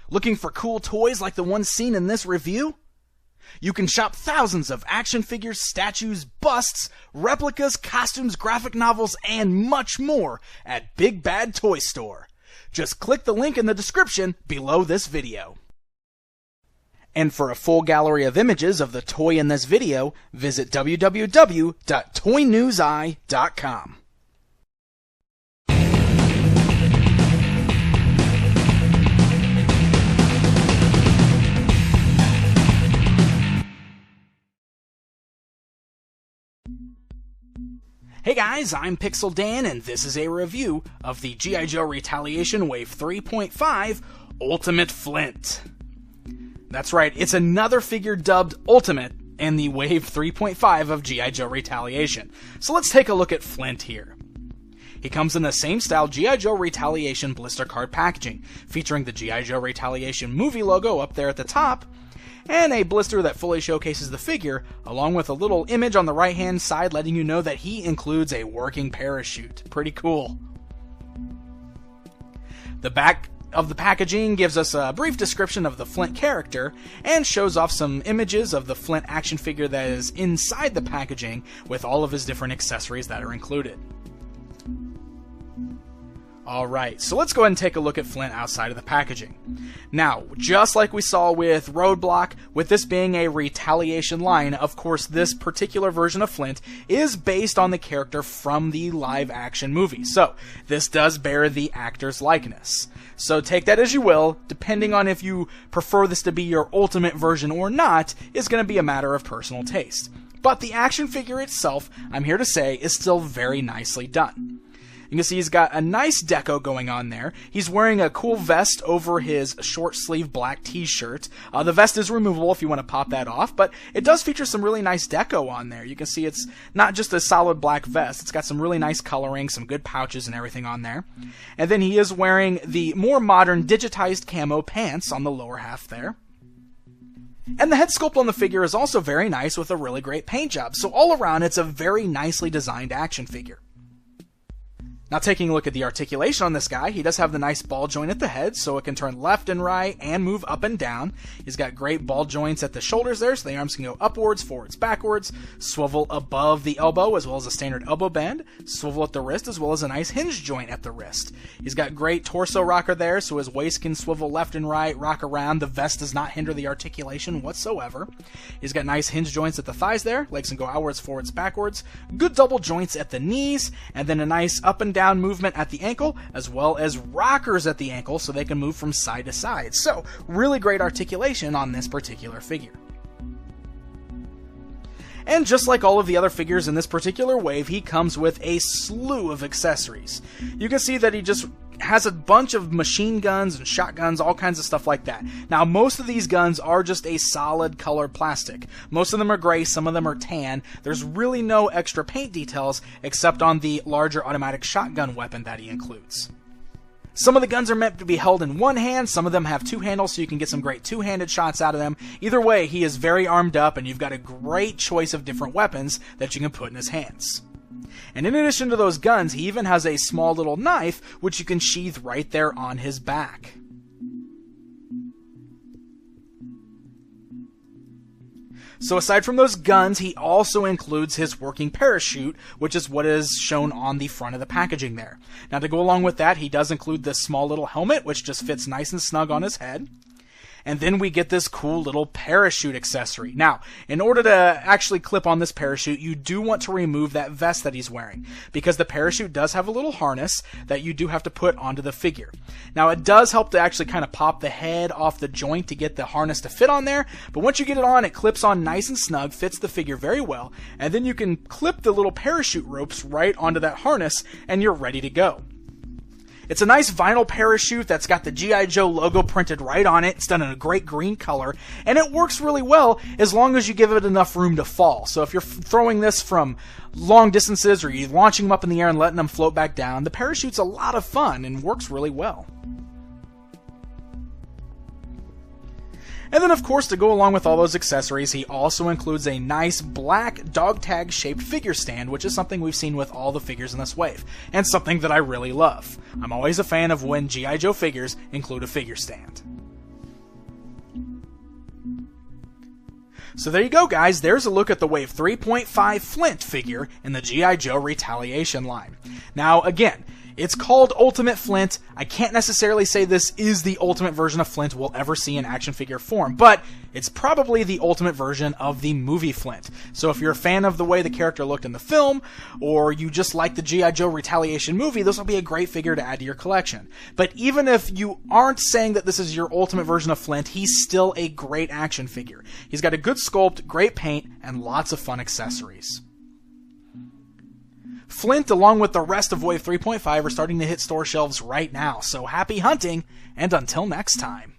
Looking for cool toys like the ones seen in this review? You can shop thousands of action figures, statues, busts, replicas, costumes, graphic novels, and much more at Big Bad Toy Store. Just click the link in the description below this video. And for a full gallery of images of the toy in this video, visit www.toynewseye.com. Hey guys, I'm Pixel Dan, and this is a review of the G.I. Joe Retaliation Wave 3.5 Ultimate Flint. That's right, it's another figure dubbed Ultimate in the Wave 3.5 of G.I. Joe Retaliation. So let's take a look at Flint here. He comes in the same style G.I. Joe Retaliation blister card packaging, featuring the G.I. Joe Retaliation movie logo up there at the top, and a blister that fully showcases the figure, along with a little image on the right-hand side letting you know that he includes a working parachute. Pretty cool. The back of the packaging gives us a brief description of the Flint character, and shows off some images of the Flint action figure that is inside the packaging, with all of his different accessories that are included. Alright, so let's go ahead and take a look at Flint outside of the packaging. Now, just like we saw with Roadblock, with this being a Retaliation line, of course this particular version of Flint is based on the character from the live-action movie. So, this does bear the actor's likeness. So take that as you will, depending on if you prefer this to be your ultimate version or not, is going to be a matter of personal taste. But the action figure itself, I'm here to say, is still very nicely done. You can see he's got a nice deco going on there. He's wearing a cool vest over his short sleeve black t-shirt. The vest is removable if you want to pop that off, but it does feature some really nice deco on there. You can see it's not just a solid black vest. It's got some really nice coloring, some good pouches and everything on there. And then he is wearing the more modern digitized camo pants on the lower half there. And the head sculpt on the figure is also very nice with a really great paint job. So all around, it's a very nicely designed action figure. Now taking a look at the articulation on this guy, he does have the nice ball joint at the head, so it can turn left and right and move up and down. He's got great ball joints at the shoulders there, so the arms can go upwards, forwards, backwards, swivel above the elbow as well as a standard elbow bend, swivel at the wrist as well as a nice hinge joint at the wrist. He's got great torso rocker there, so his waist can swivel left and right, rock around. The vest does not hinder the articulation whatsoever. He's got nice hinge joints at the thighs there, legs can go outwards, forwards, backwards, good double joints at the knees, and then a nice up and down movement at the ankle, as well as rockers at the ankle so they can move from side to side. So, really great articulation on this particular figure. And just like all of the other figures in this particular wave, he comes with a slew of accessories. You can see that he just has a bunch of machine guns and shotguns, all kinds of stuff like that. Now, most of these guns are just a solid colored plastic. Most of them are gray, some of them are tan. There's really no extra paint details except on the larger automatic shotgun weapon that he includes. Some of the guns are meant to be held in one hand, some of them have two handles so you can get some great two-handed shots out of them. Either way, he is very armed up and you've got a great choice of different weapons that you can put in his hands. And in addition to those guns, he even has a small little knife which you can sheath right there on his back. So aside from those guns, he also includes his working parachute, which is what is shown on the front of the packaging there. Now to go along with that, he does include this small little helmet, which just fits nice and snug on his head. And then we get this cool little parachute accessory. Now, in order to actually clip on this parachute, you do want to remove that vest that he's wearing, because the parachute does have a little harness that you do have to put onto the figure. Now, it does help to actually kind of pop the head off the joint to get the harness to fit on there, but once you get it on, it clips on nice and snug, fits the figure very well, and then you can clip the little parachute ropes right onto that harness, and you're ready to go. It's a nice vinyl parachute that's got the G.I. Joe logo printed right on it. It's done in a great green color, and it works really well as long as you give it enough room to fall. So if you're throwing this from long distances or you're launching them up in the air and letting them float back down, the parachute's a lot of fun and works really well. And then, of course, to go along with all those accessories, he also includes a nice black dog tag shaped figure stand, which is something we've seen with all the figures in this wave, and something that I really love. I'm always a fan of when G.I. Joe figures include a figure stand. So there you go, guys. There's a look at the Wave 3.5 Flint figure in the G.I. Joe Retaliation line. Now, again, it's called Ultimate Flint. I can't necessarily say this is the ultimate version of Flint we'll ever see in action figure form, but it's probably the ultimate version of the movie Flint. So if you're a fan of the way the character looked in the film, or you just like the G.I. Joe Retaliation movie, this will be a great figure to add to your collection. But even if you aren't saying that this is your ultimate version of Flint, he's still a great action figure. He's got a good sculpt, great paint, and lots of fun accessories. Flint, along with the rest of Wave 3.5, are starting to hit store shelves right now, so happy hunting, and until next time.